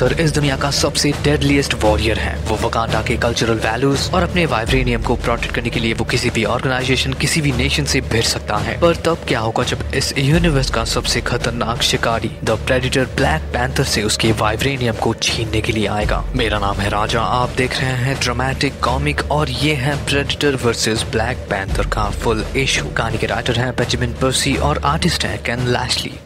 Panther इस दुनिया का सबसे डेडलीस्ट वॉरियर है। वो वकांडा के कल्चरल वैल्यूज और अपने वाइब्रेनियम को प्रोटेक्ट करने के लिए वो किसी भी ऑर्गेनाइजेशन, किसी भी नेशन से भिड़ सकता है। पर तब क्या होगा जब इस यूनिवर्स का सबसे खतरनाक शिकारी द प्रेडिटर ब्लैक पैंथर से उसके वाइब्रेनियम को छीनने के लिए आएगा। मेरा नाम है राजा, आप देख रहे हैं ड्रामेटिक कॉमिक और ये है प्रेडिटर वर्सेस ब्लैक पैंथर का फुल इशू। कहानी के राइटर हैं बेंजामिन पर्सी और आर्टिस्ट है केन लैशली।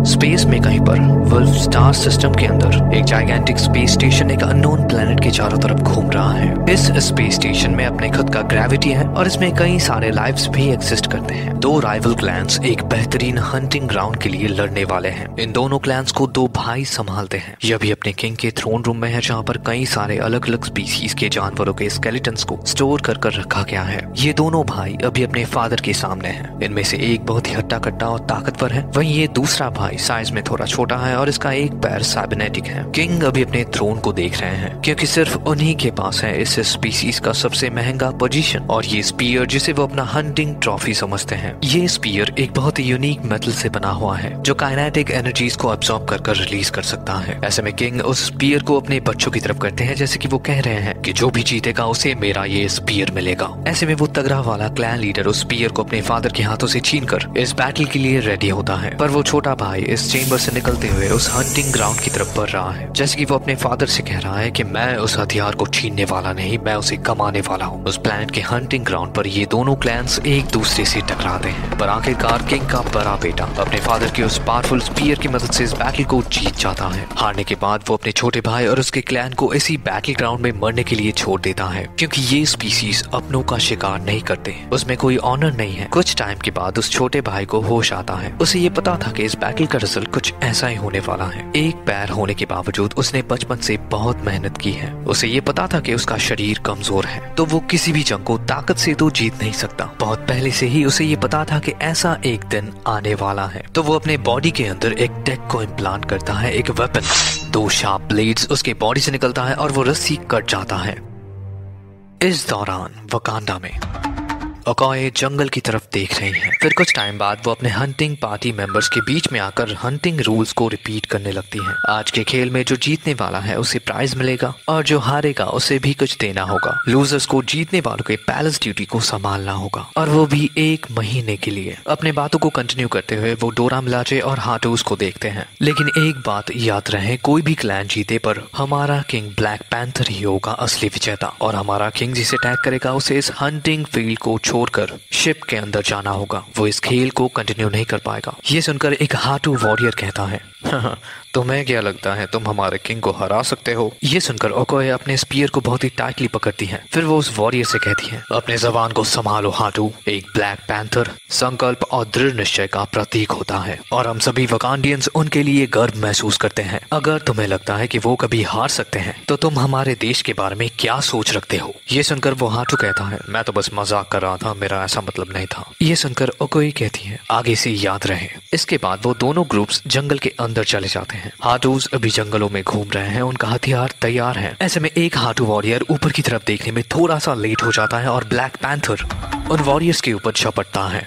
स्पेस में कहीं पर वुल्फ स्टार सिस्टम के अंदर एक जाइगेंटिक स्पेस स्टेशन एक अननोन प्लेनेट के चारों तरफ घूम रहा है। इस स्पेस स्टेशन में अपने खुद का ग्रेविटी है और इसमें कई सारे लाइव्स भी एग्जिस्ट करते हैं। दो राइवल क्लैंस एक बेहतरीन हंटिंग ग्राउंड के लिए लड़ने वाले हैं। इन दोनों क्लैंस को दो भाई संभालते हैं। यह भी अपने किंग के थ्रोन रूम में है, जहाँ पर कई सारे अलग अलग स्पीसीज के जानवरों के स्केलेटन्स को स्टोर कर रखा गया है। ये दोनों भाई अभी अपने फादर के सामने हैं। इनमें से एक बहुत ही हट्टा कट्टा और ताकतवर है, वहीं ये दूसरा भाई साइज में थोड़ा छोटा है और इसका एक पैर साइबरनेटिक है। किंग अभी अपने थ्रोन को देख रहे हैं क्योंकि सिर्फ उन्हीं के पास है इस स्पीसीज का सबसे महंगा पोजीशन और ये स्पीयर जिसे वो अपना हंटिंग ट्रॉफी समझते हैं। ये स्पीयर एक बहुत ही यूनिक मेटल से बना हुआ है जो काइनेटिक एनर्जीज को अब्सॉर्ब कर रिलीज कर सकता है। ऐसे में किंग उस स्पीयर को अपने बच्चों की तरफ करते हैं, जैसे कि वो कह रहे हैं कि जो भी जीतेगा उसे मेरा ये स्पीयर मिलेगा। ऐसे में वो तगड़ा वाला क्लैन लीडर उस स्पीयर को अपने फादर के हाथों से छीनकर इस बैटल के लिए रेडी होता है। पर वो छोटा भाई इस चेंबर से निकलते हुए उस हंटिंग ग्राउंड की तरफ बढ़ रहा है, जैसे कि वो अपने फादर से कह रहा है कि मैं उस हथियार को छीनने वाला नहीं, मैं उसे कमाने वाला हूँ। उस प्लैनेट के हंटिंग ग्राउंड पर ये दोनों क्लैंस एक दूसरे से टकराते हैं, पर आखिरकार किंग का बड़ा बेटा अपने फादर के उस पावरफुल स्पीयर की मदद से इस बैटल को जीत जाता है। हारने के बाद वो अपने छोटे भाई और उसके क्लैन को इसी बैटल ग्राउंड में मरने के लिए छोड़ देता है, क्योंकि ये स्पीसीज अपनों का शिकार नहीं करते, उसमें कोई ऑनर नहीं है। कुछ टाइम के बाद उस छोटे भाई को होश आता है। उसे ये पता था कि इस बैटल का रिजल्ट कुछ ऐसा ही होने वाला है। एक पैर होने के बावजूद उसने बचपन से बहुत मेहनत की है। उसे ये पता था कि उसका शरीर कमजोर है, तो वो किसी भी जंग को ताकत से तो जीत नहीं सकता। बहुत पहले से ही उसे ये पता था कि ऐसा एक दिन आने वाला है, तो वो अपने बॉडी के अंदर एक टेक को इम्प्लांट करता है, एक वेपन। दो शार्प ब्लेड्स उसके बॉडी से निकलता है और वो रस्सी कट जाता है। इस दौरान वकांडा में ओकोए जंगल की तरफ देख रही हैं। फिर कुछ टाइम बाद वो अपने हंटिंग पार्टी मेंबर्स के बीच में आकर हंटिंग रूल्स को रिपीट करने लगती हैं। आज के खेल में जो जीतने वाला है उसे प्राइज मिलेगा और जो हारेगा उसे भी कुछ देना होगा। लूजर्स को जीतने वालों के पैलेस ड्यूटी को संभालना होगा, और वो भी 1 महीने के लिए। अपने बातों को कंटिन्यू करते हुए वो डोरा मिलाजे और हाटूस को देखते हैं। लेकिन एक बात याद रहे, कोई भी क्लैन जीते पर हमारा किंग ब्लैक पैंथर ही होगा असली विजेता, और हमारा किंग जिसे अटैक करेगा उसे इस हंटिंग फील्ड को छोड़कर शिप के अंदर जाना होगा। वो इस खेल को कंटिन्यू नहीं कर पाएगा। ये सुनकर एक हाटू वॉरियर कहता है, तुम्हें क्या लगता है तुम हमारे किंग को हरा सकते हो? ये सुनकर ओकोए अपने स्पीयर को बहुत ही टाइटली पकड़ती है। फिर वो उस वॉरियर से कहती है, अपने जबान को संभालो हाटू। एक ब्लैक पैंथर संकल्प और दृढ़ निश्चय का प्रतीक होता है, और हम सभी वकांडियंस उनके लिए गर्व महसूस करते हैं। अगर तुम्हें लगता है कि वो कभी हार सकते हैं, तो तुम हमारे देश के बारे में क्या सोच रखते हो? ये सुनकर वो हाटू कहता है, मैं तो बस मजाक कर रहा था, मेरा ऐसा मतलब नहीं था। ये सुनकर ओकोए कहती है, आगे से याद रहे। इसके बाद वो दोनों ग्रुप्स जंगल के अंदर चले जाते हैं। हाटूस अभी जंगलों में घूम रहे हैं, उनका हथियार तैयार है। ऐसे में एक हाटू वॉरियर ऊपर की तरफ देखने में थोड़ा सा लेट हो जाता है और ब्लैक पैंथर उन वॉरियर्स के ऊपर झपटता है।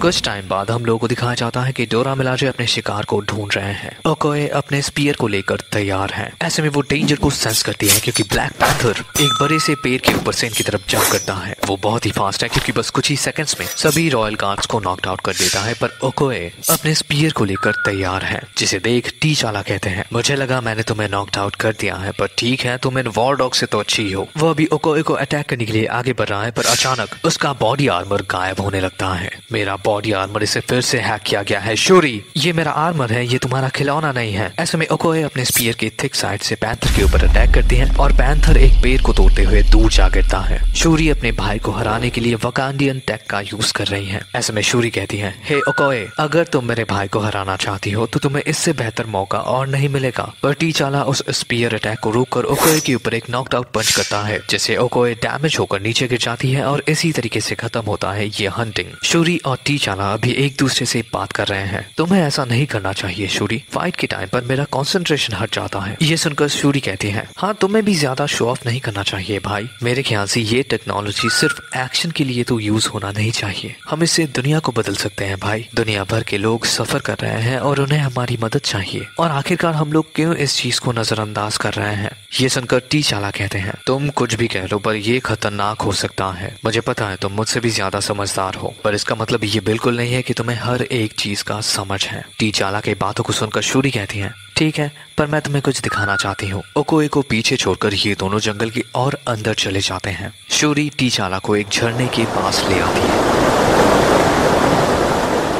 कुछ टाइम बाद हम लोगों को दिखाया जाता है कि डोरा मिलाजे अपने शिकार को ढूंढ रहे हैं। ओकोए अपने स्पीयर को लेकर तैयार है। ऐसे में वो डेंजर को सेंस करती है, क्योंकि ब्लैक पैंथर एक बड़े से पेड़ के ऊपर से इनकी तरफ जंप करता है। वो बहुत ही फास्ट है, क्योंकि बस कुछ ही सेकंड्स में सभी रॉयल गार्ड्स को नॉकड आउट कर देता है। पर ओकोए अपने स्पीयर को लेकर तैयार है, जिसे देख टी चाला कहते हैं, मुझे लगा मैंने तुम्हें नॉकड आउट कर दिया है, पर ठीक है, तुम इन वॉर डॉग से तो अच्छी हो। वो अभी ओकोए को अटैक करने के लिए आगे बढ़ रहा है, पर अचानक उसका बॉडी आर्मर गायब होने लगता है। मेरा बॉडी आर्मर इसे फिर से हैक किया गया है। शूरी, ये मेरा आर्मर है, ये तुम्हारा खिलौना नहीं है। ऐसे में ओकोए अपने स्पीयर के थिक साइड से पैंथर के ऊपर अटैक करती है और पैंथर एक पेड़ को तोड़ते हुए दूर जा गिरता है। शूरी अपने भाई को हराने के लिए वकांडियन टेक का यूज कर रही है। ऐसे में शूरी कहती है, हे ओकोए, अगर तुम मेरे भाई को हराना चाहती हो तो तुम्हें इससे बेहतर मौका और नहीं मिलेगा। पर टी चाला उस स्पीयर अटैक को रोककर ओकोए के ऊपर एक नॉकड आउट पंच करता है, जिससे ओकोए डैमेज होकर नीचे गिर जाती है, और इसी तरीके से खत्म होता है ये हंटिंग। शूरी और टी टीचाला अभी एक दूसरे से बात कर रहे हैं। तुम्हें ऐसा नहीं करना चाहिए शूरी, फाइट के टाइम पर मेरा कंसंट्रेशन हट जाता है। ये सुनकर शूरी कहती है, हाँ तुम्हें भी ज्यादा शो ऑफ नहीं करना चाहिए भाई। मेरे ख्याल से ये टेक्नोलॉजी सिर्फ एक्शन के लिए तो यूज होना नहीं चाहिए, हम इससे दुनिया को बदल सकते हैं भाई। दुनिया भर के लोग सफर कर रहे हैं और उन्हें हमारी मदद चाहिए, और आखिरकार हम लोग क्यों इस चीज को नजरअंदाज कर रहे हैं। ये सुनकर टीचाला कहते हैं, तुम कुछ भी कह लो पर ये खतरनाक हो सकता है। मुझे पता है तुम मुझसे भी ज्यादा समझदार हो, पर इसका मतलब ये बिल्कुल नहीं है कि तुम्हें हर एक चीज का समझ है। टीचाला की बातों को सुनकर शूरी कहती है, ठीक है पर मैं तुम्हें कुछ दिखाना चाहती हूँ। ओकोए को पीछे छोड़कर ये दोनों जंगल की और अंदर चले जाते हैं। शूरी टीचाला को एक झरने के पास ले आती है।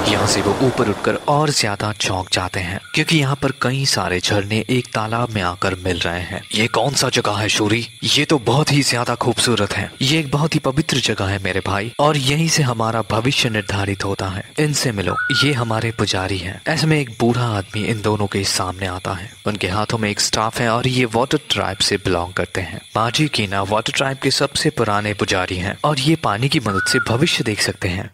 यहाँ से वो ऊपर उठकर और ज्यादा चौंक जाते हैं, क्योंकि यहाँ पर कई सारे झरने एक तालाब में आकर मिल रहे हैं। ये कौन सा जगह है शूरी? ये तो बहुत ही ज्यादा खूबसूरत है। ये एक बहुत ही पवित्र जगह है मेरे भाई, और यहीं से हमारा भविष्य निर्धारित होता है। इनसे मिलो, ये हमारे पुजारी हैं। ऐसे में एक बूढ़ा आदमी इन दोनों के सामने आता है। उनके हाथों में एक स्टाफ है और ये वाटर ट्राइब से बिलोंग करते हैं। माजी कीना वाटर ट्राइब के सबसे पुराने पुजारी हैं, और ये पानी की मदद से भविष्य देख सकते हैं।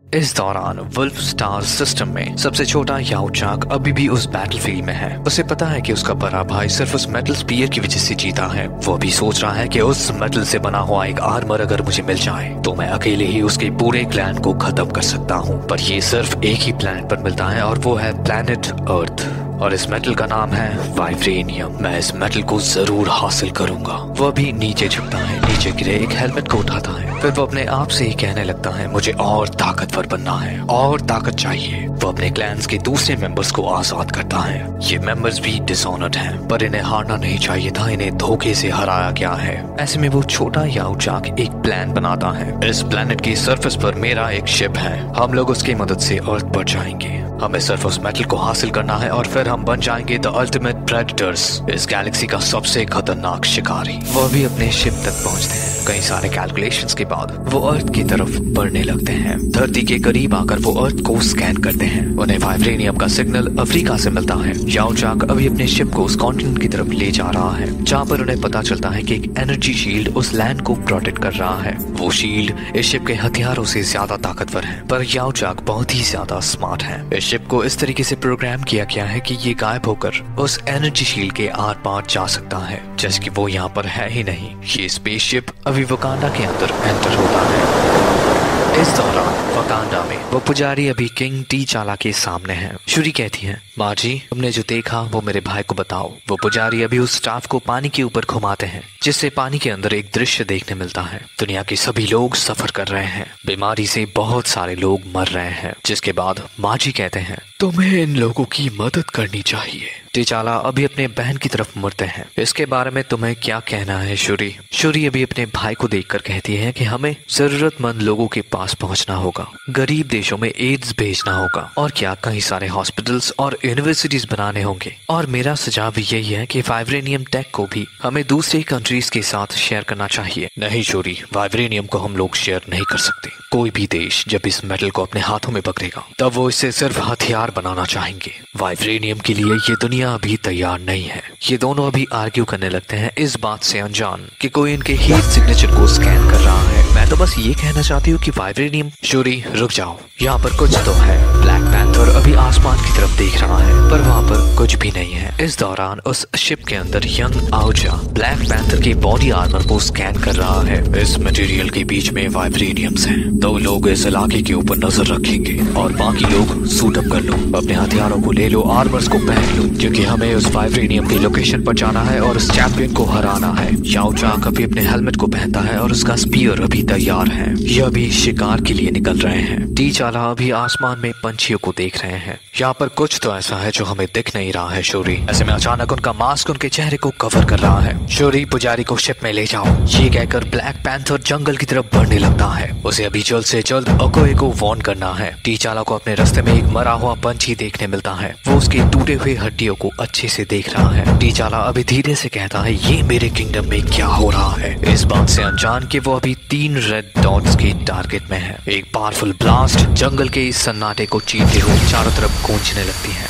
इस दौरान वुल्फ स्टार सिस्टम में सबसे छोटा याओचाक अभी भी उस बैटलफील्ड में है। उसे पता है कि उसका बड़ा भाई सिर्फ उस मेटल स्पीयर की वजह से जीता है। वो भी सोच रहा है कि उस मेटल से बना हुआ एक आर्मर अगर मुझे मिल जाए तो मैं अकेले ही उसके पूरे क्लैन को खत्म कर सकता हूँ। पर ये सिर्फ एक ही प्लैनेट पर मिलता है और वो है प्लैनेट अर्थ, और इस मेटल का नाम है वाइब्रेनियम। मैं इस मेटल को जरूर हासिल करूंगा। वो अभी नीचे झुकता है, नीचे गिरे एक हेलमेट को उठाता है, फिर वो अपने आप से ही कहने लगता है, मुझे और ताकतवर बनना है, और ताकत चाहिए। वो अपने क्लैंस के दूसरे मेंबर्स को आजाद करता है। ये मेंबर्स भी डिसऑनर्ड हैं, पर इन्हें हारना नहीं चाहिए था, इन्हें धोखे से हराया गया है। ऐसे में वो छोटा याओचाक एक प्लान बनाता है। इस प्लेनेट की सरफेस पर मेरा एक शिप है, हम लोग उसकी मदद से अर्थ पर जाएंगे। हमें सिर्फ उस मेटल को हासिल करना है और फिर हम बन जाएंगे द अल्टीमेट प्रेडेटर्स, इस गैलेक्सी का सबसे खतरनाक शिकारी। वो भी अपने शिप तक पहुंचते हैं। कई सारे कैलकुलेशंस के बाद वो अर्थ की तरफ बढ़ने लगते हैं। धरती के करीब आकर वो अर्थ को स्कैन करते हैं। उन्हें वाइब्रेनियम का सिग्नल अफ्रीका से मिलता है। याओचाक अभी अपने शिप को उस कॉन्टिनेंट की तरफ ले जा रहा है, जहाँ पर उन्हें पता चलता है कि एक एनर्जी शील्ड उस लैंड को प्रोटेक्ट कर रहा है। वो शील्ड इस शिप के हथियारों से ज्यादा ताकतवर है, पर याओचाक बहुत ही ज्यादा स्मार्ट है। इस शिप को इस तरीके से प्रोग्राम किया गया है कि ये गायब होकर उस एनर्जी शील्ड के आर पार जा सकता है, जैसे कि वो यहाँ पर है ही नहीं। ये स्पेसशिप अभी वकांडा के अंदर एंटर होता है। इस दौरान वकांडा में वो पुजारी अभी किंग टीचाला के सामने है। शूरी कहती है, माँ जी तुमने जो देखा वो मेरे भाई को बताओ। वो पुजारी अभी उस स्टाफ को पानी के ऊपर घुमाते हैं, जिससे पानी के अंदर एक दृश्य देखने मिलता है। दुनिया के सभी लोग सफर कर रहे हैं, बीमारी से बहुत सारे लोग मर रहे हैं। जिसके बाद माँ जी कहते हैं, तुम्हें इन लोगों की मदद करनी चाहिए। टीचाला अभी अपने बहन की तरफ मुड़ते हैं। इसके बारे में तुम्हें क्या कहना है शूरी? शूरी अभी अपने भाई को देखकर कहती है कि हमें जरूरतमंद लोगों के पास पहुंचना होगा, गरीब देशों में एड्स भेजना होगा, और क्या कई सारे हॉस्पिटल्स और यूनिवर्सिटीज बनाने होंगे। और मेरा सुझाव यही है कि वाइब्रेनियम टेक को भी हमें दूसरे कंट्रीज के साथ शेयर करना चाहिए। नहीं शूरी, वाइब्रेनियम को हम लोग शेयर नहीं कर सकते। कोई भी देश जब इस मेटल को अपने हाथों में पकड़ेगा तब वो इससे सिर्फ हथियार बनाना चाहेंगे। वाइब्रेनियम के लिए ये दुनिया अभी तैयार नहीं है। ये दोनों अभी आर्ग्यू करने लगते हैं, इस बात से अनजान कि कोई इनके हीट सिग्नेचर को स्कैन कर रहा है। मैं तो बस ये कहना चाहती हूँ कि वाइब्रेनियम। शूरी रुक जाओ, यहाँ पर कुछ तो है। ब्लैक पैंथर अभी आसमान की तरफ देख रहा है, पर वहाँ पर कुछ भी नहीं है। इस दौरान उस शिप के अंदर यंग आउचा ब्लैक पैंथर की बॉडी आर्मर को स्कैन कर रहा है। इस मटेरियल के बीच में वाइब्रेनियम्स हैं। दो लोग इस इलाके के ऊपर नजर रखेंगे और बाकी लोग सूट अप कर लो, अपने हथियारों को ले लो, आर्मर्स को पहन लो, क्योंकि हमें उस वाइब्रेनियम की लोकेशन पर जाना है और उस चैंपियन को हराना है। याओचाक अभी अपने हेलमेट को पहनता है और उसका स्पीयर अभी तैयार है। यह अभी शिकार के लिए निकल रहे हैं। टीचाला अभी आसमान में पंछियों को देख रहे हैं। यहाँ पर कुछ तो ऐसा है जो हमें दिख नहीं रहा है शूरी। ऐसे में अचानक उनका मास्क उनके चेहरे को कवर कर रहा है। शूरी पुजारी को शिप में ले जाओ, ये कहकर ब्लैक पैंथर जंगल की तरफ बढ़ने लगता है। उसे अभी जल्द से जल्द ओकोए को वार्न करना है। टीचाला को अपने रास्ते में एक मरा हुआ पंछी देखने मिलता है। वो उसके टूटे हुए हड्डियों को अच्छे से देख रहा है। टीचाला अभी धीरे से कहता है, ये मेरे किंगडम में क्या हो रहा है? इस बात से अनजान कि वो अभी 3 रेड डॉट्स के टारगेट में है। एक पावरफुल ब्लास्ट जंगल के इस सन्नाटे को चीरते हुए चारों तरफ गूंजने लगती है।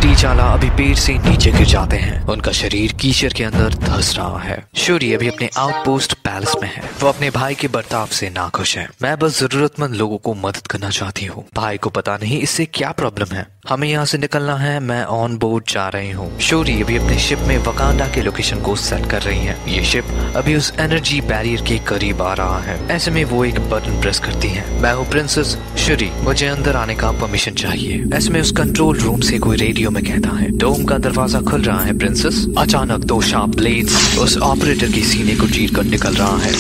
टीचाला अभी पेड़ से नीचे गिर जाते हैं। उनका शरीर कीचड़ के अंदर धंस रहा है। शूरी अभी अपने आउटपोस्ट पैलेस में है। वो अपने भाई के बर्ताव से नाखुश है। मैं बस जरूरतमंद लोगों को मदद करना चाहती हूँ। भाई को पता नहीं इससे क्या प्रॉब्लम है। हमें यहाँ से निकलना है। मैं ऑन बोर्ड जा रही हूँ। शूरी अभी अपने शिप में वकांडा के लोकेशन को सेट कर रही है। ये शिप अभी उस एनर्जी बैरियर के करीब आ रहा है। ऐसे में वो एक बटन प्रेस करती है। मैं हूँ प्रिंसेस शूरी, मुझे अंदर आने का परमिशन चाहिए। ऐसे में उस कंट्रोल रूम से कोई रेडियो में कहता है, डोम का दरवाजा खुल रहा है प्रिंसेस। अचानक 2 शार्प ब्लेड्स उस ऑपरेटर के सीने को चीर कर निकल रहा है।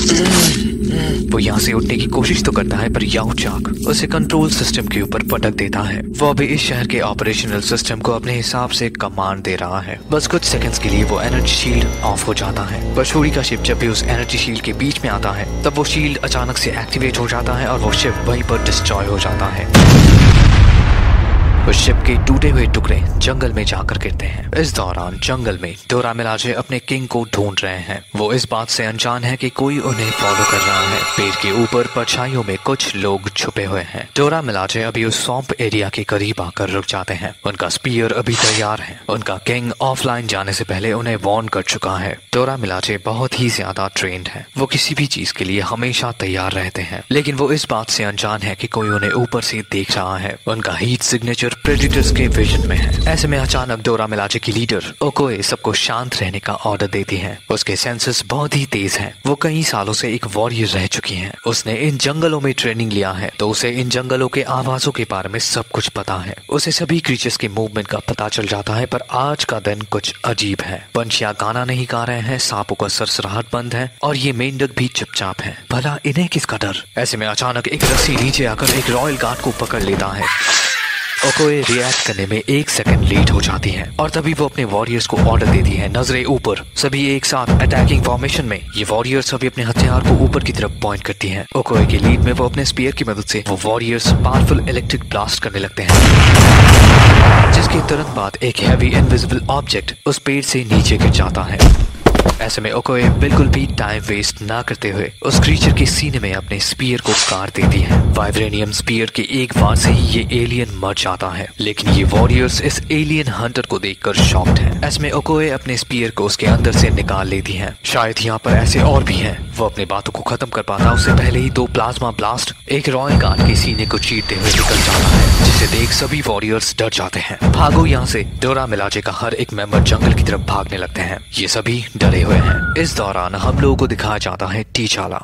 वो यहाँ से उठने की कोशिश तो करता है, पर याओचाक उसे कंट्रोल सिस्टम के ऊपर पटक देता है। वो अभी इस शहर के ऑपरेशनल सिस्टम को अपने हिसाब से कमांड दे रहा है। बस कुछ सेकंड्स के लिए वो एनर्जी शील्ड ऑफ हो जाता है। पर शूरी का शिप जब भी उस एनर्जी शील्ड के बीच में आता है, तब वो शील्ड अचानक से एक्टिवेट हो जाता है और वो शिप वहीं पर डिस्ट्रॉय हो जाता है। उस शिप के टूटे हुए टुकड़े जंगल में जाकर गिरते हैं। इस दौरान जंगल में डोरा मिलाजे अपने किंग को ढूंढ रहे हैं। वो इस बात से अनजान है कि कोई उन्हें फॉलो कर रहा है। पेड़ के ऊपर परछाइयों में कुछ लोग छुपे हुए हैं। डोरा मिलाजे अभी उस स्वैम्प एरिया के करीब आकर रुक जाते हैं। उनका स्पीयर अभी तैयार है। उनका किंग ऑफलाइन जाने से पहले उन्हें वार्न कर चुका है। डोरा मिलाजे बहुत ही ज्यादा ट्रेंड है। वो किसी भी चीज के लिए हमेशा तैयार रहते हैं, लेकिन वो इस बात से अनजान है कि कोई उन्हें ऊपर से देख रहा है। उनका हीट सिग्नेचर प्रेडिटर्स के विजन में है। ऐसे में अचानक डोरा मिलाजे की लीडर ओकोए सबको शांत रहने का ऑर्डर देती है। उसके सेंसेस बहुत ही तेज हैं। वो कई सालों से एक वॉरियर रह चुकी हैं। उसने इन जंगलों में ट्रेनिंग लिया है, तो उसे इन जंगलों के आवाजों के बारे में सब कुछ पता है। उसे सभी क्रीचर्स के मूवमेंट का पता चल जाता है। पर आज का दिन कुछ अजीब है। पंछियां गाना नहीं गा रहे हैं, सांपों का सरसराहट बंद है और ये मेंढक भी चुपचाप है। भला इन्हें किसका डर? ऐसे में अचानक एक रस्सी नीचे आकर एक रॉयल गार्ड को पकड़ लेता है। ओकोए रिएक्ट करने में 1 सेकंड लेट हो जाती है और तभी वो अपने वॉरियर्स को ऑर्डर देती है, नजरें ऊपर। सभी एक साथ अटैकिंग फॉर्मेशन में। ये वॉरियर्स सभी अपने हथियार को ऊपर की तरफ पॉइंट करती हैं। ओकोए के लीड में वो अपने स्पीयर की मदद से वो वॉरियर्स पावरफुल इलेक्ट्रिक ब्लास्ट करने लगते हैं, जिसके तुरंत बाद एक हैवी इनविजिबल ऑब्जेक्ट उस पेड़ से नीचे गिर जाता है। ऐसे में ओकोए बिल्कुल भी टाइम वेस्ट ना करते हुए उस क्रीचर के सीने में अपने स्पीयर को काट देती है। वाइब्रेनियम स्पीयर के एक वार से ही ये एलियन मर जाता है, लेकिन ये वॉरियर्स इस एलियन हंटर को देखकर शॉक्ड हैं। ऐसे में ओकोए अपने स्पीयर को उसके अंदर से निकाल लेती है। शायद यहाँ पर ऐसे और भी हैं। वो अपनी बातों को खत्म कर पाता उससे पहले ही 2 प्लाज्मा ब्लास्ट एक रॉयल गार्ड के सीने को चीरते हुए निकल जाता है, जिसे देख सभी वॉरियर्स डर जाते हैं। भागो यहाँ से। डोरा मिलाजे का हर एक मेंबर जंगल की तरफ भागने लगते हैं। ये सभी डरे हुए हैं। इस दौरान हम लोगों को दिखाया जाता है टीचाला,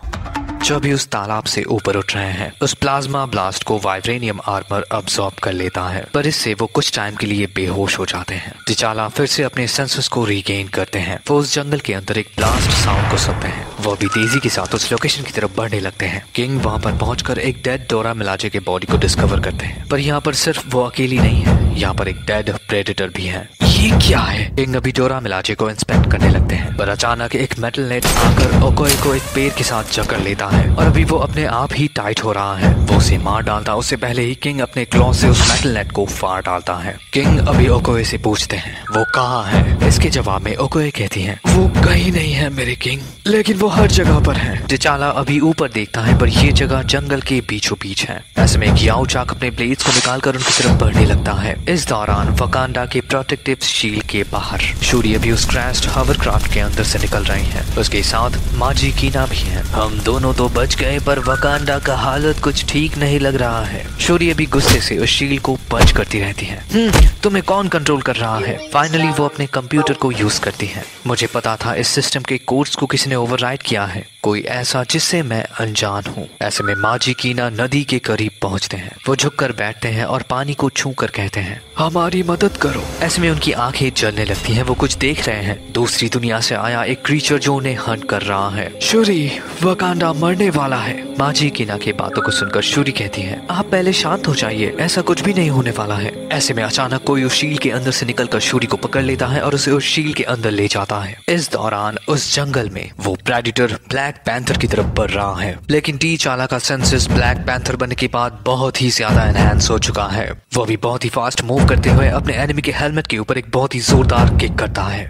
जो भी उस तालाब से ऊपर उठ रहे हैं। उस प्लाज्मा ब्लास्ट को वाइब्रेनियम आर्मर अब्सॉर्ब कर लेता है, पर इससे वो कुछ टाइम के लिए बेहोश हो जाते हैं। टीचाला फिर से अपने सेंसेस को रीगेन करते हैं। वो उस जंगल के अंदर एक ब्लास्ट साउंड को सुनते हैं। वो भी तेजी के साथ उस लोकेशन की तरफ बढ़ने लगते हैं। किंग वहाँ पर पहुंचकर एक डेड डोरा मिलाजे के बॉडी को डिस्कवर करते हैं, पर यहाँ पर सिर्फ वो अकेली नहीं है, यहाँ पर एक डेड प्रेडेटर भी है। ये क्या है? किंग अभी डोरा मिलाजे को इंस्पेक्ट करने लगते हैं, पर अचानक एक मेटल नेट आकर ओकोए को एक पेड़ के साथ जकड़ लेता है और अभी वो अपने आप ही टाइट हो रहा है। वो उसे मार डालता उससे पहले ही किंग अपने क्लॉ से उस मेटल नेट को फाड़ डालता है। किंग अभी ओकोए से पूछते हैं वो कहाँ है। इसके जवाब में ओकोए कहती है वो कहीं नहीं है मेरे किंग, लेकिन वो हर जगह पर है। टीचाला अभी ऊपर देखता है, पर ये जगह जंगल के बीचों बीच है। ऐसे में याओचाक अपने ब्लेड्स को निकालकर उनकी तरफ बढ़ने लगता है। इस दौरान वकांडा के प्रोटेक्टिव शील्ड के बाहर शूरी अभी उस क्रैश्ड हॉवरक्राफ्ट के अंदर से निकल रही है। उसके साथ माजी कीना भी है। हम दोनों तो बच गए, पर वकांडा का हालत कुछ ठीक नहीं लग रहा है। शूरी अभी गुस्से से उस शील्ड को पंच करती रहती है। तुम्हें कौन कंट्रोल कर रहा है? फाइनली वो अपने कंप्यूटर को यूज करती है। मुझे पता था इस सिस्टम के कोड्स को किसी ने ओवरराइड किया है, कोई ऐसा जिससे मैं अनजान हूँ। ऐसे में माजी कीना नदी के करीब पहुँचते हैं। वो झुककर बैठते हैं और पानी को छू कर कहते हैं हमारी मदद करो। ऐसे में उनकी आंखें जलने लगती हैं। वो कुछ देख रहे हैं, दूसरी दुनिया से आया एक क्रीचर जो उन्हें हंट कर रहा है। शूरी वकांडा मरने वाला है। माजी कीना की बातों को सुनकर शूरी कहती है आप पहले शांत हो जाइए, ऐसा कुछ भी नहीं होने वाला है। ऐसे में अचानक कोई उस शील्ड के अंदर से निकलकर शूरी को पकड़ लेता है और उसे उस शील्ड के अंदर ले जाता है। इस दौरान उस जंगल में वो प्रेडिटर ब्लैक पैंथर की तरफ बढ़ रहा है, लेकिन टीचाला का सेंसेस ब्लैक पैंथर बनने के बाद बहुत ही ज्यादा एनहांस हो चुका है। वो भी बहुत ही फास्ट मूव करते हुए अपने एनिमी के हेलमेट के ऊपर एक बहुत ही जोरदार किक करता है।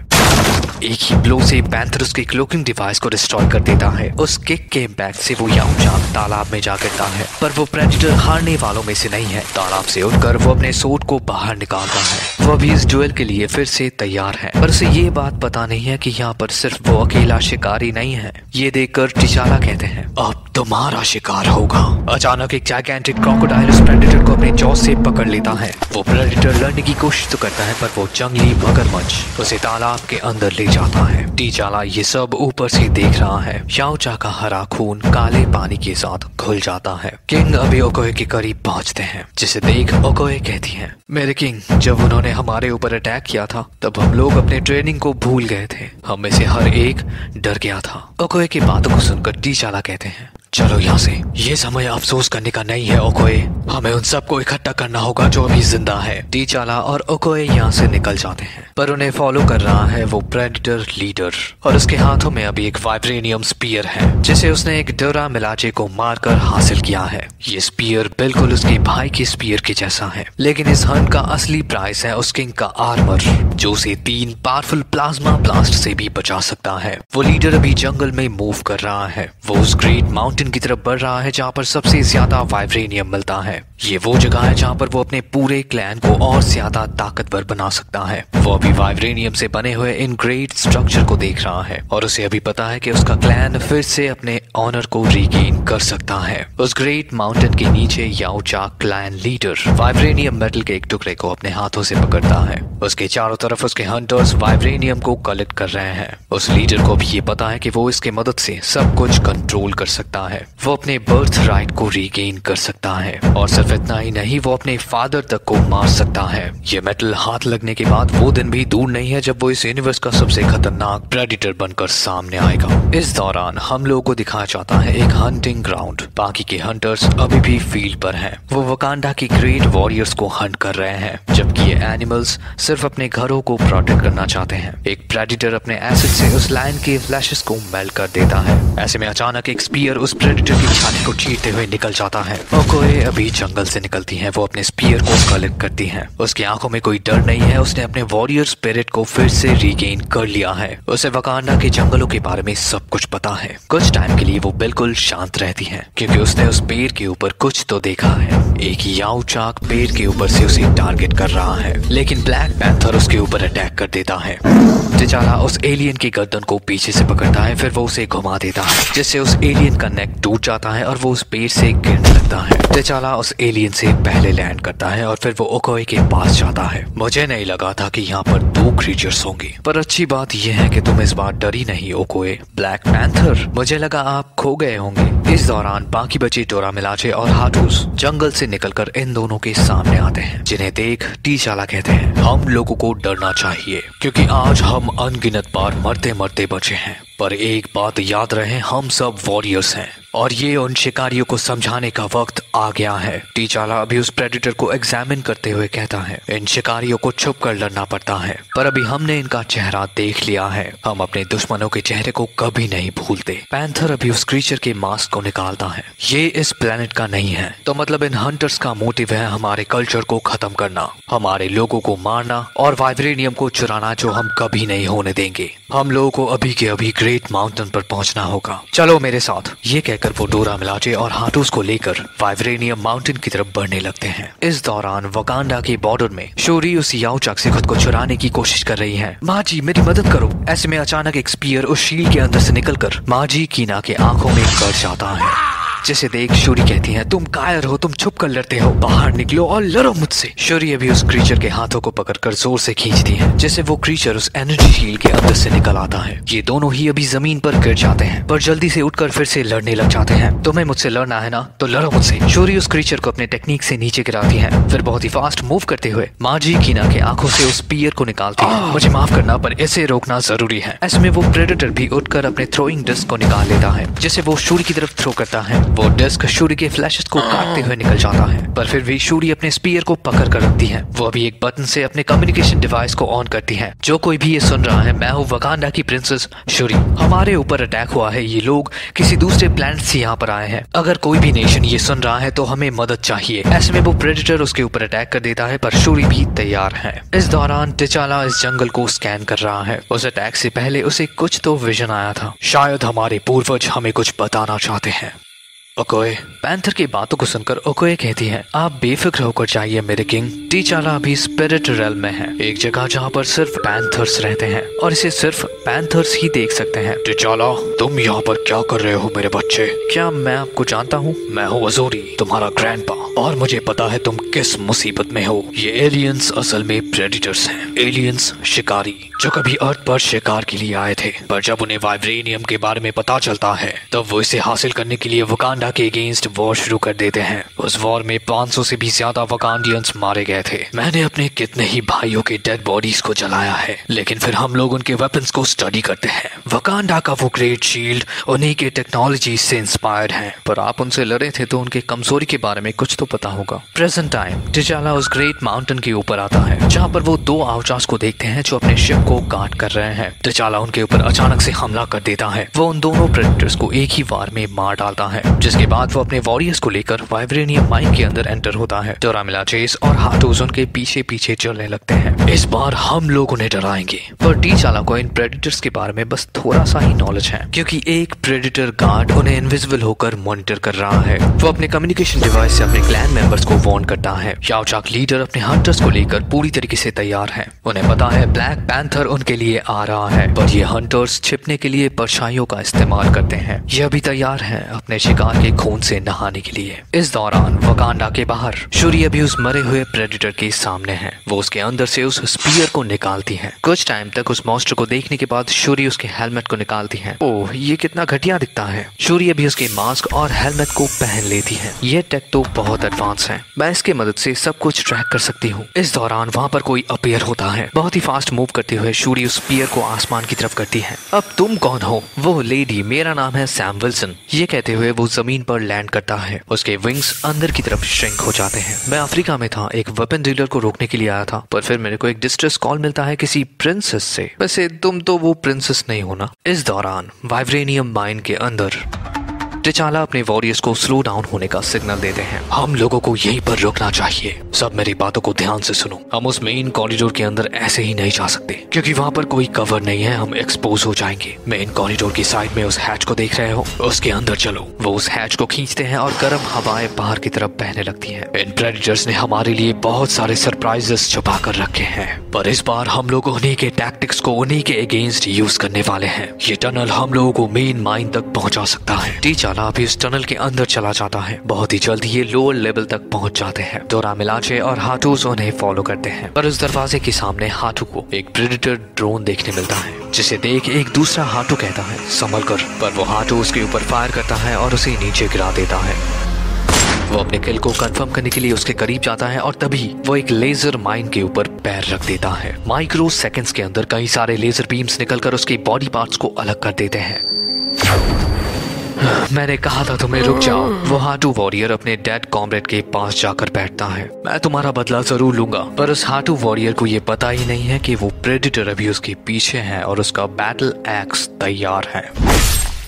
एक ही ब्लो से पैंथर उसके क्लोकिंग डिवाइस को डिस्ट्रॉय कर देता है। उस किक के इम्पैक्ट से वो याओ चांग तालाब में जा गिरता है, पर वो प्रेडेटर हारने वालों में से नहीं है। तालाब से उठकर वो अपने सूट को बाहर निकालता है। वो अभी इस डुएल के लिए फिर से तैयार है, पर उसे ये बात पता नहीं है कि यहाँ पर सिर्फ वो अकेला शिकारी नहीं है। ये देखकर टिचाला कहते हैं, अब तुम्हारा शिकार होगा। अचानक एक जायगेंटिक क्रोकोडाइल उस प्रेडेटर को अपने जॉ से पकड़ लेता है। वो प्रेडेटर लड़ने की कोशिश तो करता है, पर वो जंगली मगरमच्छ उसे तालाब के अंदर ले जाता है। टिचाला ये सब ऊपर से देख रहा है। याओ चांग का हरा खून काले पानी के साथ घुल जाता है। किंग अभी ओकोए के करीब पहुंचते हैं, जिसे देख ओकोए कहती है, मेरे किंग, जब उन्होंने हमारे ऊपर अटैक किया था तब हम लोग अपने ट्रेनिंग को भूल गए थे। हम में से हर एक डर गया था। ओकोए की बातों को सुनकर टिचाला कहते हैं, चलो यहाँ से, ये समय अफसोस करने का नहीं है ओकोए, हमें उन सबको इकट्ठा करना होगा जो अभी जिंदा है। टिचाला और ओकोए यहाँ से निकल जाते हैं, पर उन्हें फॉलो कर रहा है वो प्रेडेटर लीडर, और उसके हाथों में अभी एक वाइब्रेनियम स्पीयर है, जिसे उसने एक डोरा मिलाजे को मारकर हासिल किया है। ये स्पीयर बिल्कुल उसके भाई के स्पीयर के जैसा है, लेकिन इस हंट का असली प्राइस है उस किंग का आर्मर, जो उसे 3 पावरफुल प्लाज्मा ब्लास्ट से भी बचा सकता है। वो लीडर अभी जंगल में मूव कर रहा है। वो उस ग्रेट माउंटेन की तरफ बढ़ रहा है जहाँ पर सबसे ज्यादा वाइब्रेनियम मिलता है। ये वो जगह है जहाँ पर वो अपने पूरे क्लैन को और ज्यादा ताकतवर बना सकता है। वो अभी वाइब्रेनियम से बने हुए इन ग्रेट स्ट्रक्चर को देख रहा है, और उसे अभी पता है कि उसका क्लैन फिर से अपने ऑनर को रीगेन कर सकता है। उस ग्रेट माउंटेन के नीचे याओ चांग क्लैन लीडर वाइब्रेनियम मेटल के एक टुकड़े को अपने हाथों से पकड़ता है। उसके चारों तरफ उसके हंटर्स वाइब्रेनियम को कलेक्ट कर रहे हैं। उस लीडर को भी ये पता है कि वो इसके मदद से सब कुछ कंट्रोल कर सकता है। वो अपने बर्थ राइट को रीगेन कर सकता है, और सिर्फ इतना ही नहीं, वो अपने फादर तक को मार सकता है। ये मेटल हाथ लगने के बाद वो दिन भी दूर नहीं है जब वो इस यूनिवर्स का सबसे खतरनाक प्रेडेटर बनकर सामने आएगा। इस दौरान हम लोगों को दिखाया जाता है एक हंटिंग ग्राउंड। बाकी के हंटर्स अभी भी फील्ड पर हैं। वो वकांडा की ग्रेट वॉरियर्स को हंट कर रहे हैं, जबकि ये एनिमल्स सिर्फ अपने घरों को प्रोटेक्ट करना चाहते हैं। एक प्रेडेटर अपने एसिड से उस लायन के फ्लैशेस को मेल्ट कर देता है। ऐसे में अचानक एक स्पीयर उस प्रेडेटर की छाती को चीरते हुए निकल जाता है। ओकोए अभी जंगल से निकलती है। वो अपने स्पीयर को कलेक्ट करती है। उसकी आंखों में कोई डर नहीं है। उसने अपने वॉरियर स्पिरिट को फिर से रीगेन कर लिया है। उसे वकांडा के जंगलों के बारे में सब कुछ पता है। कुछ टाइम के लिए वो बिल्कुल शांत रहती है, क्योंकि उसने उस पेड़ के ऊपर कुछ तो देखा है। एक याओ चांग पेड़ के ऊपर से उसे टारगेट कर रहा है, लेकिन ब्लैक पैंथर उसके ऊपर अटैक कर देता है। टिचाला उस एलियन की गर्दन को पीछे से पकड़ता है, फिर वो उसे घुमा देता है, जिससे उस एलियन का नेक टूट जाता है और वो उस पेड़ से गिरने लगता है। टिचाला उस एलियन से पहले लैंड करता है और फिर वो ओकोए के पास जाता है। मुझे नहीं लगा था कि यहाँ पर 2 क्रीचर्स होंगे, पर अच्छी बात यह है कि तुम इस बार डरी नहीं ओकोए। ब्लैक पैंथर, मुझे लगा आप खो गए होंगे। इस दौरान बाकी बचे डोरा मिलाजे और हाटूस जंगल से निकलकर इन दोनों के सामने आते हैं, जिन्हें देख टिचाला कहते हैं, हम लोगों को डरना चाहिए, क्योंकि आज हम अनगिनत बार मरते मरते बचे हैं, पर एक बात याद रहे, हम सब वॉरियर्स हैं, और ये उन शिकारियों को समझाने का वक्त आ गया है। टिचाला अभी उस प्रेडेटर को एग्जामिन करते हुए कहता है, इन शिकारियों को छुप कर लड़ना पड़ता है, पर अभी हमने इनका चेहरा देख लिया है। हम अपने दुश्मनों के चेहरे को कभी नहीं भूलते। पैंथर अभी उस क्रीचर के मास्क को निकालता है। ये इस प्लेनेट का नहीं है, तो मतलब इन हंटर्स का मोटिव है हमारे कल्चर को खत्म करना, हमारे लोगों को मारना और वाइब्रेनियम को चुराना, जो हम कभी नहीं होने देंगे। हम लोगों को अभी के अभी ग्रेट माउंटेन पर पहुंचना होगा। चलो मेरे साथ। ये कहकर वो डोरा मिलाजे और हाटूस को लेकर वाइब्रेनियम माउंटेन की तरफ बढ़ने लगते हैं। इस दौरान वकांडा के बॉर्डर में शोरी उस याओ चांग से खुद को चुराने की कोशिश कर रही है। माँ जी मेरी मदद करो। ऐसे में अचानक एक स्पीयर उस शील्ड के अंदर से निकलकर माँ जी कीना के आंखों में गड़ जाता है, जिसे देख शूरी कहती है, तुम कायर हो, तुम छुप कर लड़ते हो, बाहर निकलो और लड़ो मुझसे। शूरी अभी उस क्रीचर के हाथों को पकड़कर जोर से खींचती है, जिससे वो क्रीचर उस एनर्जी शील्ड के अंदर से निकल आता है। ये दोनों ही अभी जमीन पर गिर जाते हैं, पर जल्दी से उठकर फिर से लड़ने लग जाते हैं। तुम्हें मुझसे लड़ना है ना, तो लड़ो मुझसे। शूरी उस क्रीचर को अपने टेक्निक से नीचे गिराती है, फिर बहुत ही फास्ट मूव करते हुए माँ जी कीना के आंखों से उस स्पीयर को निकालती है। मुझे माफ करना, पर इसे रोकना जरूरी है। ऐसे में वो प्रेडेटर भी उठकर अपने थ्रोइंग डिस्क को निकाल लेता है, जिसे वो शूरी की तरफ थ्रो करता है। वो डिस्क शूरी के फ्लैशेस को काटते हुए निकल जाता है, पर फिर भी शूरी अपने स्पीयर को पकड़ कर रखती है। वो अभी एक बटन से अपने कम्युनिकेशन डिवाइस को ऑन करती है। जो कोई भी ये सुन रहा है, मैं हूँ वकांडा की प्रिंसेस शूरी। हमारे ऊपर अटैक हुआ है, ये लोग किसी दूसरे प्लैनेट से यहाँ पर आए हैं। अगर कोई भी नेशन ये सुन रहा है तो हमें मदद चाहिए। ऐसे में वो प्रेडेटर उसके ऊपर अटैक कर देता है, पर शूरी भी तैयार है। इस दौरान टिचाला इस जंगल को स्कैन कर रहा है। उस अटैक से पहले उसे कुछ तो विजन आया था। शायद हमारे पूर्वज हमें कुछ बताना चाहते हैं। ओकोए पैंथर की बातों को सुनकर ओकोए कहती है, आप बेफिक्र होकर जाइए मेरे किंग। टिचाला अभी स्पिरिट रेल्म में है, एक जगह जहाँ पर सिर्फ पैंथर्स रहते हैं और इसे सिर्फ पैंथर्स ही देख सकते हैं। टिचाला, तुम यहाँ पर क्या कर रहे हो मेरे बच्चे? क्या मैं आपको जानता हूँ? मैं हूँ अजोरी, तुम्हारा ग्रैंडपा, और मुझे पता है तुम किस मुसीबत में हो। ये एलियंस असल में प्रेडिटर्स हैं। एलियंस शिकारी जो कभी अर्थ पर शिकार के लिए आए थे, पर जब उन्हें वाइब्रेनियम के बारे में पता चलता है तब वो इसे हासिल करने के लिए वकांडा के अगेंस्ट वॉर शुरू कर देते हैं। उस वॉर में 500 से भी ज्यादा वकांडियंस मारे गए थे। मैंने अपने कितने ही भाइयों के डेड बॉडीज को जलाया है, लेकिन फिर हम लोग उनके वेपन्स को स्टडी करते हैं। वकांडा का वो ग्रेट शील्ड उन्हीं के टेक्नोलॉजी से इंस्पायर्ड है। पर आप उनसे लड़े थे तो उनके कमजोरी के बारे में कुछ तो पता होगा। प्रेजेंट टाइम टिचाला उस ग्रेट माउंटेन के ऊपर आता है, जहाँ पर वो 2 आउटकास्ट को देखते हैं जो अपने शिप को गार्ड कर रहे हैं। टिचाला उनके ऊपर अचानक से हमला कर देता है। वो उन दोनों प्रेडेटर्स को एक ही वार में मार डालता है, जिसके बाद वो अपने वॉरियर्स को लेकर वाइब्रेनियम माइन के अंदर एंटर होता है। डोरामिला चेस और हाटूज उनके पीछे पीछे चलने लगते हैं। इस बार हम लोग उन्हें डराएंगे। पर टिचाला को इन प्रेडेटर्स के बारे में बस थोड़ा सा ही नॉलेज है, क्योंकि एक प्रेडेटर गार्ड उन्हें इनविजिबल होकर मॉनिटर कर रहा है। वो अपने कम्युनिकेशन डिवाइस से अपने क्लैन मेंबर्स को वार्न करता है। याओचाक लीडर अपने हंटर्स को लेकर पूरी तरीके से तैयार है। उन्हें पता है ब्लैक पैंथर उनके लिए आ रहा है, पर ये हंटर्स छिपने के लिए परछाइयों का इस्तेमाल करते हैं। ये अभी तैयार है अपने शिकार के खून से नहाने के लिए। इस दौरान वकांडा के बाहर शूरी अभी उस मरे हुए प्रेडेटर के सामने है। वो उसके अंदर से उस स्पीयर को निकालती है। कुछ टाइम तक उस मॉन्स्टर को देखने के बाद शूरी उसके हेलमेट को निकालती है। ओह, ये कितना घटिया दिखता है। शूरी अभी उसके मास्क और हेलमेट को पहन लेती है। ये टेक तो बहुत एडवांस है, मैं इसकी मदद से सब कुछ ट्रैक कर सकती हूँ। इस दौरान वहाँ पर कोई अपीयर होता है। बहुत ही फास्ट मूव करते हुए शूरी उस स्पीयर को आसमान की तरफ करती है। अब तुम कौन हो? वो लेडी, मेरा नाम है सैम विल्सन। ये कहते हुए वो जमीन पर लैंड करता है। उसके विंग्स अंदर की तरफ श्रिंक हो जाते हैं। मैं अफ्रीका में था, एक वेपन डीलर को रोकने के लिए आया था, पर फिर मेरे को एक डिस्ट्रेस कॉल मिलता है किसी प्रिंसेस से। वैसे तुम तो वो प्रिंसेस नहीं हो ना? इस दौरान वाइब्रेनियम माइन के अंदर टिचाला अपने वॉरियर्स को स्लो डाउन होने का सिग्नल देते हैं। हम लोगों को यहीं पर रुकना चाहिए। सब मेरी बातों को ध्यान से सुनो। हम उस मेन कॉरिडोर के अंदर ऐसे ही नहीं जा सकते, क्योंकि वहाँ पर कोई कवर नहीं है, हम एक्सपोज हो जाएंगे। मेन कॉरिडोर की साइड में उस हैच को देख रहे हो, उसके अंदर चलो। वो उस हैच को खींचते हैं और गर्म हवाएं बाहर की तरफ बहने लगती हैं। इन प्रेडेटर्स ने हमारे लिए बहुत सारे सरप्राइजेस छुपा कर रखे हैं, पर इस बार हम लोग उन्हीं के टैक्टिक्स को उन्हीं के अगेंस्ट यूज करने वाले हैं। ये टनल हम लोगों को मेन माइन तक पहुंचा सकता है। टिचाला अभी इस टनल के अंदर चला जाता है। बहुत ही जल्द ये लोअर लेवल तक पहुंच जाते हैं। डोरामिलाचे और हाटूज उन्हें फॉलो करते हैं, पर उस दरवाजे के सामने हाटू को एक प्रेडेटर ड्रोन देखने मिलता है, जिसे देख एक दूसरा हाटू कहता है संभल कर, पर वो हाटू उसके ऊपर फायर करता है और उसे नीचे गिरा देता है। वो अपने किल को कंफर्म करने के लिए उसके करीब जाता है और तभी वो एक लेजर माइन के ऊपर पैर रख देता है। माइक्रो सेकंड्स के अंदर कई सारे लेजर बीम्स निकलकर उसके बॉडी पार्ट्स को अलग कर देते हैं। मैंने कहा था तुम्हें रुक जाओ। वो हाटू वॉरियर अपने डेड कॉमरेड के पास जाकर बैठता है। मैं तुम्हारा बदला जरूर लूंगा। पर उस हाटू वॉरियर को ये पता ही नहीं है कि वो प्रेडेटर अभी उसके पीछे है और उसका बैटल एक्स तैयार है।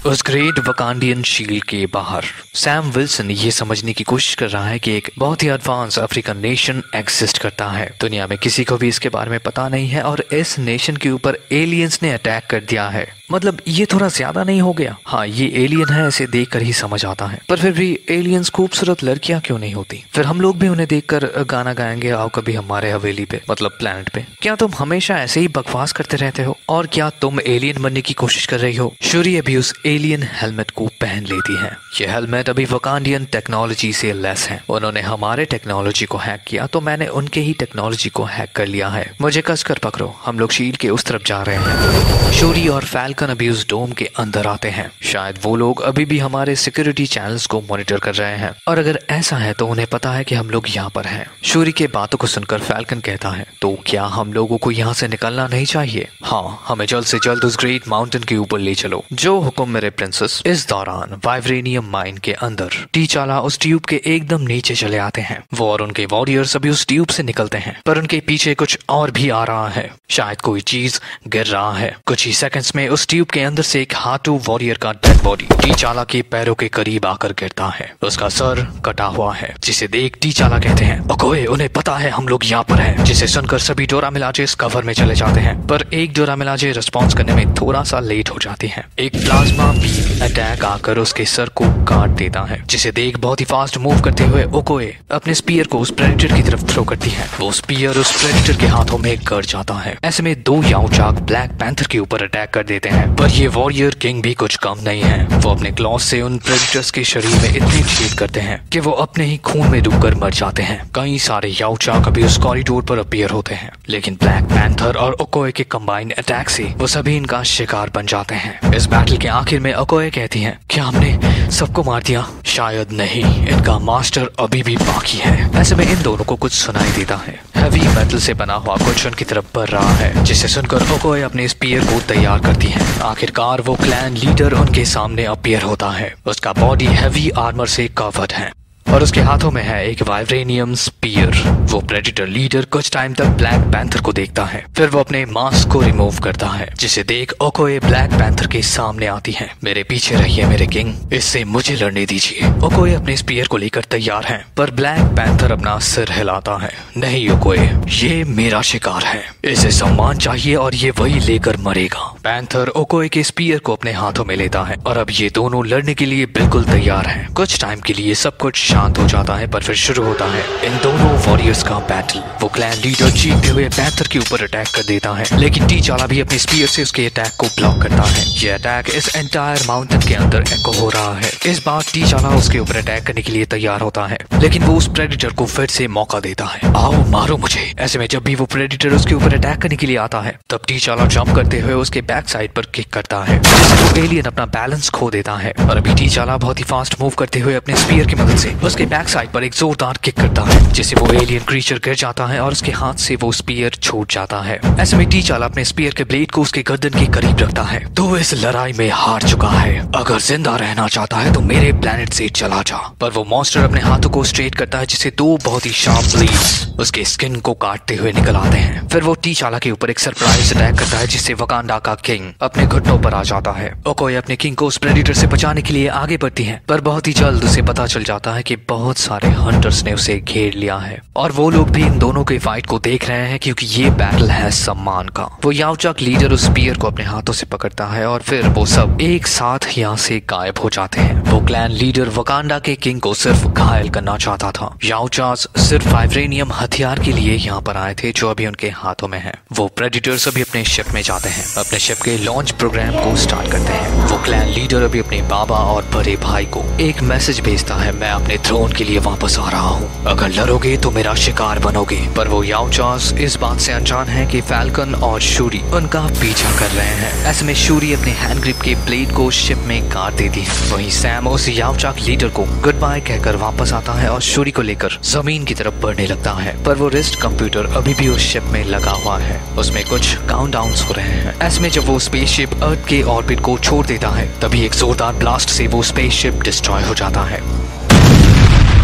उस ग्रेट वकांडियन शील्ड के बाहर सैम विल्सन ये समझने की कोशिश कर रहा है कि एक बहुत ही एडवांस अफ्रीकन नेशन एग्जिस्ट करता है। दुनिया में किसी को भी इसके बारे में पता नहीं है और इस नेशन के ऊपर एलियंस ने अटैक कर दिया है। मतलब ये थोड़ा ज्यादा नहीं हो गया? हाँ, ये एलियन है, ऐसे देखकर ही समझ आता है। पर फिर भी एलियंस खूबसूरत लड़कियां क्यों नहीं होती? फिर हम लोग भी उन्हें देखकर गाना गाएंगे, आओ कभी हमारे हवेली पे, मतलब प्लेनेट पे। क्या तुम हमेशा ऐसे ही बकवास करते रहते हो? और क्या तुम एलियन बनने की कोशिश कर रही हो? शूरी अभी उस एलियन हेलमेट को पहन लेती है। ये हेलमेट अभी वकांडियन टेक्नोलॉजी से लेस है। उन्होंने हमारे टेक्नोलॉजी को हैक किया तो मैंने उनके ही टेक्नोलॉजी को हैक कर लिया है। मुझे कसकर पकड़ो, हम लोग शील्ड के उस तरफ जा रहे हैं। शूरी और फैल्कन फैल्कन अभी उस डोम के अंदर आते हैं। शायद वो लोग अभी भी हमारे सिक्योरिटी चैनल्स को मॉनिटर कर रहे हैं, और अगर ऐसा है तो उन्हें पता है कि हम लोग यहाँ पर हैं। शूरी के बातों को सुनकर फैल्कन कहता है, तो क्या हम लोगों को यहाँ से निकलना नहीं चाहिए? हाँ, हमें जल्द से जल्द उस ग्रेट माउंटेन के ऊपर ले चलो। जो हुक्म मेरे प्रिंसेस। इस दौरान वाइब्रेनियम माइन के अंदर टीचाला उस ट्यूब के एकदम नीचे चले आते हैं। वो और उनके वॉरियर्स अभी उस ट्यूब से निकलते हैं, पर उनके पीछे कुछ और भी आ रहा है। शायद कोई चीज गिर रहा है। कुछ ही सेकंड्स में उस ट्यूब के अंदर से एक हाटू वॉरियर का डेड बॉडी टीचाला के पैरों के करीब आकर गिरता है। उसका सर कटा हुआ है, जिसे देख टीचाला कहते हैं, ओकोए, उन्हें पता है हम लोग यहाँ पर हैं। जिसे सुनकर सभी डोरा मिलाजे इस कवर में चले जाते हैं, पर एक डोरा मिलाजे रिस्पॉन्स करने में थोड़ा सा लेट हो जाती है। एक प्लाज्मा बीम अटैक आकर उसके सर को काट देता है, जिसे देख बहुत ही फास्ट मूव करते हुए ओकोए अपने स्पीयर को उस प्रेडेटर की तरफ थ्रो करती है। वो स्पीयर उस प्रेडेटर के हाथों में गड़ जाता है। ऐसे में दो याओचाक ब्लैक पैंथर के ऊपर अटैक कर देते हैं, पर ये वॉरियर किंग भी कुछ कम नहीं है। वो अपने क्लॉस से उन प्रेडेटर्स के शरीर में इतनी छेद करते हैं कि वो अपने ही खून में डूबकर मर जाते हैं। कई सारे याओचाक अभी उस कॉरिडोर पर अपीयर होते हैं, लेकिन ब्लैक पैंथर और ओकोए के कंबाइंड अटैक से वो सभी इनका शिकार बन जाते हैं। इस बैटल के आखिर में ओकोए कहती हैं, क्या हमने सबको मार दिया? शायद नहीं, इनका मास्टर अभी भी बाकी है। ऐसे में इन दोनों को कुछ सुनाई देता है। हैवी मेटल से बना हुआ कुछ उनकी तरफ बढ़ रहा है, जिसे सुनकर ओकोए अपने स्पीयर को तैयार करती है। आखिरकार वो क्लैन लीडर उनके सामने अपीयर होता है। उसका बॉडी हैवी आर्मर से कवर्ड है और उसके हाथों में है एक वाइब्रेनियम स्पीयर। वो प्रेडेटर लीडर कुछ टाइम तक ब्लैक पैंथर को देखता है, फिर वो अपने मास्क को रिमूव करता है, जिसे देख ओकोए ब्लैक पैंथर के सामने आती है। मेरे पीछे रहिए मेरे किंग, इससे मुझे लड़ने दीजिए। ओकोए अपने स्पीयर को लेकर तैयार है, पर ब्लैक पैंथर अपना सिर हिलाता है। नहीं ओकोए, ये मेरा शिकार है, इसे सम्मान चाहिए और ये वही लेकर मरेगा। पैंथर ओकोए के स्पीयर को अपने हाथों में लेता है और अब ये दोनों लड़ने के लिए बिल्कुल तैयार हैं। कुछ टाइम के लिए सब कुछ शांत हो जाता है, पर फिर शुरू होता है इन दोनों वॉरियर्स का बैटल। वो क्लैन लीडर चीखते हुए पैंथर के ऊपर अटैक कर देता है, लेकिन टीचाला भी अपने स्पीयर से उसके अटैक को ब्लॉक करता है। ये अटैक इस एंटायर माउंटेन के अंदर एको हो रहा है। इस बार टीचाला उसके ऊपर अटैक करने के लिए तैयार होता है, लेकिन वो उस प्रेडेटर को फिर से मौका देता है, आओ मारो मुझे। ऐसे में जब भी वो प्रेडेटर उसके ऊपर अटैक करने के लिए आता है, तब टीचाला जंप करते हुए उसके बैक साइड पर किक करता है, जिससे वो एलियन अपना बैलेंस खो देता है। और अभी टीचाला बहुत ही फास्ट मूव करते हुए अपने स्पीयर की मदद से उसके बैक साइड पर एक जोरदार किक करता है, जिससे वो एलियन क्रीचर गिर जाता है और उसके हाथ से वो स्पीयर छूट जाता है। ऐसे में टीचाला अपने स्पीयर के ब्लेड को उसके गर्दन के करीब रखता है। तो इस लड़ाई में हार चुका है, अगर जिंदा रहना चाहता है तो मेरे प्लेनेट से चला जा। पर वो मॉन्स्टर अपने हाथों को स्ट्रेट करता है, जिससे दो बहुत ही शार्प ब्लेड्स उसके स्किन को काटते हुए निकल आते हैं। फिर वो टीचाला के ऊपर एक सरप्राइज अटैक करता है, जिससे वकांडा का किंग अपने घुटनों पर आ जाता है। ओकोए अपने किंग को उस प्रेडेटर से बचाने के लिए आगे बढ़ती है, पर बहुत ही जल्द उसे पता चल जाता है कि बहुत सारे हंटर्स ने उसे घेर लिया है और वो लोग भी इन दोनों के फाइट को देख रहे हैं, क्योंकि ये बैटल है सम्मान का। वो याओचाक लीडर उस स्पीयर को अपने हाथों से पकड़ता है और फिर वो सब एक साथ यहाँ से गायब हो जाते हैं। वो क्लैन लीडर वकांडा के किंग को सिर्फ घायल करना चाहता था। याओचास सिर्फ वाइब्रेनियम हथियार के लिए यहाँ पर आए थे, जो अभी उनके हाथों में है। वो प्रेडेटर्स अभी अपने शिप में जाते हैं, अपने शिप के लॉन्च प्रोग्राम को स्टार्ट करते हैं। वो क्लैन लीडर अभी अपने बाबा और बड़े भाई को एक मैसेज भेजता है, मैं अपने थ्रोन के लिए वापस आ रहा हूँ, अगर लड़ोगे तो मेरा शिकार बनोगे। पर वो याओचास इस बात से अनजान है कि फैल्कन और शूरी उनका पीछा कर रहे हैं। ऐसे में शूरी अपने हैंड ग्रिप के ब्लेड को शिप में काट देती है। वहीं सैम उस याओचाक लीडर को गुड बाय कहकर वापस आता है और शूरी को लेकर जमीन की तरफ बढ़ने लगता है। पर वो रिस्ट कंप्यूटर अभी भी उस शिप में लगा हुआ है, उसमें कुछ काउंटडाउन्स हो रहे हैं। ऐसे में जब वो स्पेसशिप अर्थ के ऑर्बिट को छोड़ देता है, तभी एक जोरदार ब्लास्ट से वो स्पेसशिप डिस्ट्रॉय हो जाता है।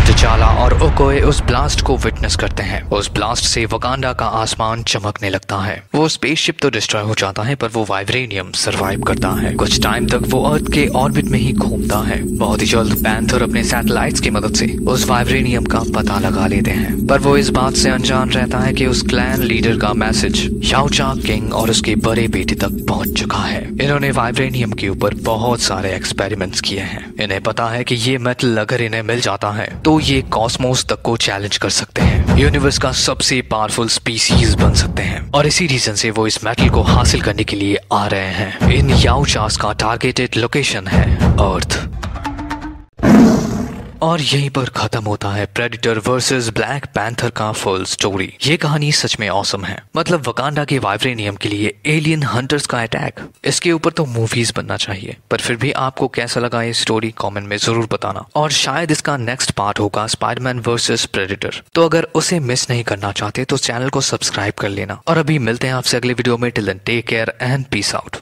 टीचाला और ओकोए उस ब्लास्ट को विटनेस करते हैं। उस ब्लास्ट से वकांडा का आसमान चमकने लगता है। वो स्पेसशिप तो डिस्ट्रॉय हो जाता है, पर वो वाइब्रेनियम सरवाइव करता है। कुछ टाइम तक वो अर्थ के ऑर्बिट में ही घूमता है। बहुत ही जल्द पैंथर अपने सैटेलाइट्स की मदद से उस वाइब्रेनियम का पता लगा लेते हैं, पर वो इस बात से अनजान रहता है कि उस क्लैन लीडर का मैसेज याओचाक किंग और उसके बड़े बेटे तक पहुंच चुका है। इन्होंने वाइब्रेनियम के ऊपर बहुत सारे एक्सपेरिमेंट्स किए हैं। इन्हें पता है कि ये मेटल अगर इन्हें मिल जाता है तो ये कॉस्मोस तक को चैलेंज कर सकते हैं, यूनिवर्स का सबसे पावरफुल स्पीसीज बन सकते हैं। और इसी रीजन से वो इस मेटल को हासिल करने के लिए आ रहे हैं। इन याओचास का टारगेटेड लोकेशन है अर्थ। और यहीं पर खत्म होता है प्रेडिटर वर्सेस ब्लैक पैंथर का फुल स्टोरी। ये कहानी सच में ऑसम है। मतलब वकांडा के वाइब्रेनियम के लिए एलियन हंटर्स का अटैक, इसके ऊपर तो मूवीज बनना चाहिए। पर फिर भी आपको कैसा लगा ये स्टोरी कमेंट में जरूर बताना। और शायद इसका नेक्स्ट पार्ट होगा स्पाइडरमैन वर्सेस प्रेडिटर, तो अगर उसे मिस नहीं करना चाहते तो चैनल को सब्सक्राइब कर लेना। और अभी मिलते हैं आपसे अगले वीडियो में। Till then take care and peace out.